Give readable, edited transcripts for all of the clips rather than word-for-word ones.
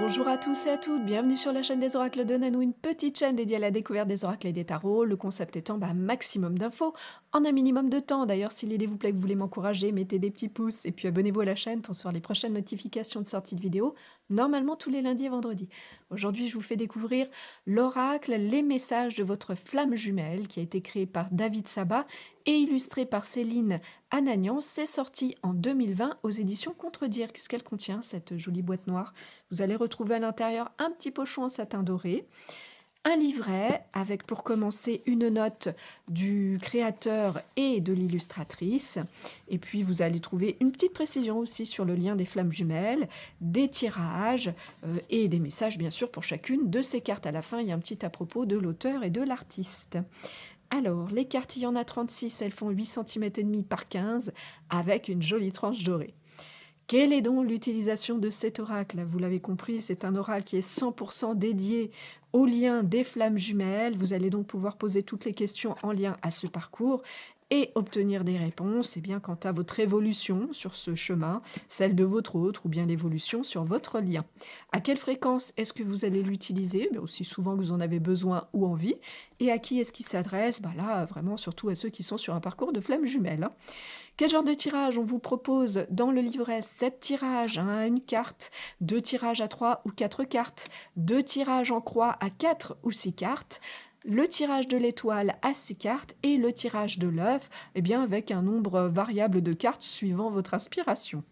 Bonjour à tous et à toutes, bienvenue sur la chaîne des oracles de Nanou, une petite chaîne dédiée à la découverte des oracles et des tarots. Le concept étant un maximum d'infos en un minimum de temps. D'ailleurs, si l'idée vous plaît, que vous voulez m'encourager, mettez des petits pouces et puis abonnez-vous à la chaîne pour recevoir les prochaines notifications de sortie de vidéos, normalement tous les lundis et vendredis. Aujourd'hui, je vous fais découvrir l'oracle Les messages de votre flamme jumelle, qui a été créé par David Sabat et illustré par Céline Anagnan. C'est sorti en 2020 aux éditions Contredire. Qu'est-ce qu'elle contient, cette jolie boîte noire? Vous allez retrouver à l'intérieur un petit pochon en satin doré, un livret avec pour commencer une note du créateur et de l'illustratrice, et puis vous allez trouver une petite précision aussi sur le lien des flammes jumelles, des tirages et des messages bien sûr pour chacune de ces cartes. À la fin, il y a un petit à propos de l'auteur et de l'artiste. Alors, les cartes, il y en a 36, elles font 8,5 cm par 15 avec une jolie tranche dorée. Quelle est donc l'utilisation de cet oracle? Vous l'avez compris, c'est un oracle qui est 100% dédié au lien des flammes jumelles. Vous allez donc pouvoir poser toutes les questions en lien à ce parcours et obtenir des réponses quant à votre évolution sur ce chemin, celle de votre autre ou bien l'évolution sur votre lien. À quelle fréquence est-ce que vous allez l'utiliser? Aussi souvent que vous en avez besoin ou envie. Et à qui est-ce qu'il s'adresse? Là, vraiment, surtout à ceux qui sont sur un parcours de flammes jumelles. Quel genre de tirage? On vous propose dans le livret 7 tirages à une carte, 2 tirages à 3 ou 4 cartes, 2 tirages en croix à 4 ou 6 cartes, le tirage de l'étoile à 6 cartes et le tirage de l'œuf, avec un nombre variable de cartes suivant votre inspiration.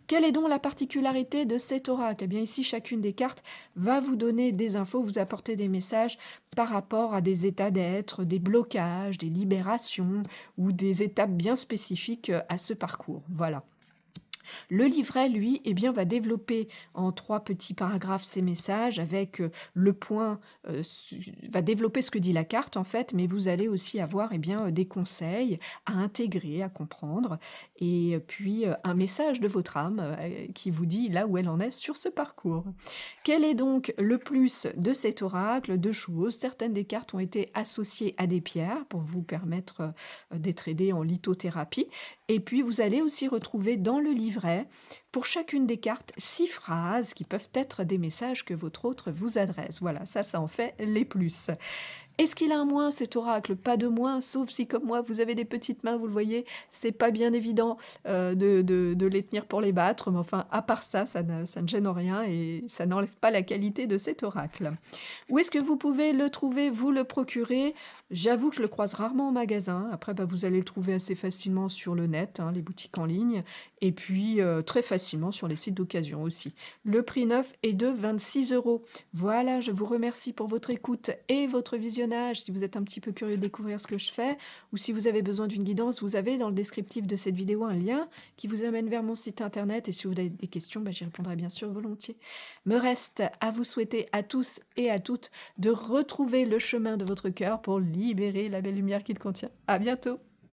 Quelle est donc la particularité de cet oracle? Ici, chacune des cartes va vous donner des infos, vous apporter des messages par rapport à des états d'être, des blocages, des libérations ou des étapes bien spécifiques à ce parcours. Voilà. Le livret, lui, va développer en 3 petits paragraphes ces messages avec le point, va développer ce que dit la carte en fait, mais vous allez aussi avoir des conseils à intégrer, à comprendre, et puis un message de votre âme qui vous dit là où elle en est sur ce parcours. Quel est donc le plus de cet oracle? 2 choses. Certaines des cartes ont été associées à des pierres pour vous permettre d'être aidé en lithothérapie. Et puis, vous allez aussi retrouver dans le livret, pour chacune des cartes, 6 phrases qui peuvent être des messages que votre autre vous adresse. Voilà, ça en fait les plus. Est-ce qu'il a un moins, cet oracle? Pas de moins, sauf si, comme moi, vous avez des petites mains, vous le voyez, c'est pas bien évident de les tenir pour les battre, mais enfin, à part ça, ça ne gêne rien et ça n'enlève pas la qualité de cet oracle. Où est-ce que vous pouvez le trouver, vous le procurer? J'avoue que je le croise rarement en magasin. Après, vous allez le trouver assez facilement sur le net, les boutiques en ligne, et puis très facilement sur les sites d'occasion aussi. Le prix neuf est de 26 €. Voilà, je vous remercie pour votre écoute et votre visionnage. Si vous êtes un petit peu curieux de découvrir ce que je fais, ou si vous avez besoin d'une guidance, vous avez dans le descriptif de cette vidéo un lien qui vous amène vers mon site internet, et si vous avez des questions, j'y répondrai bien sûr volontiers. Me reste à vous souhaiter à tous et à toutes de retrouver le chemin de votre cœur pour libérer la belle lumière qu'il contient. À bientôt!